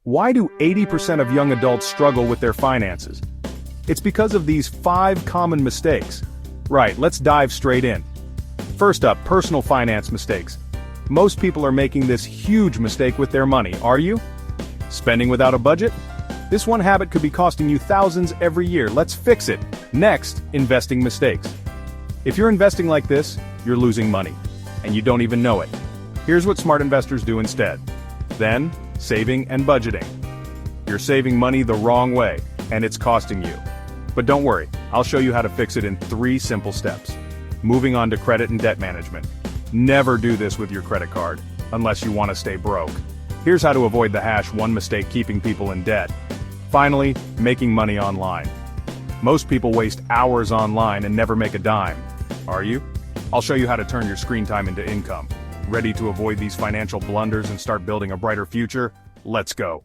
Why do 80% of young adults struggle with their finances? It's because of these 5 common mistakes. Right, let's dive straight in. First up, personal finance mistakes. Most people are making this huge mistake with their money, are you? Spending without a budget? This one habit could be costing you thousands every year. Let's fix it. Next, investing mistakes. If you're investing like this, you're losing money, and you don't even know it. Here's what smart investors do instead. Then, saving and budgeting. You're saving money the wrong way, and it's costing you. But don't worry, I'll show you how to fix it in 3 simple steps. Moving on to credit and debt management. Never do this with your credit card, unless you want to stay broke. Here's how to avoid the #1 mistake keeping people in debt. Finally, making money online. Most people waste hours online and never make a dime. Are you? I'll show you how to turn your screen time into income. Ready to avoid these financial blunders and start building a brighter future? Let's go.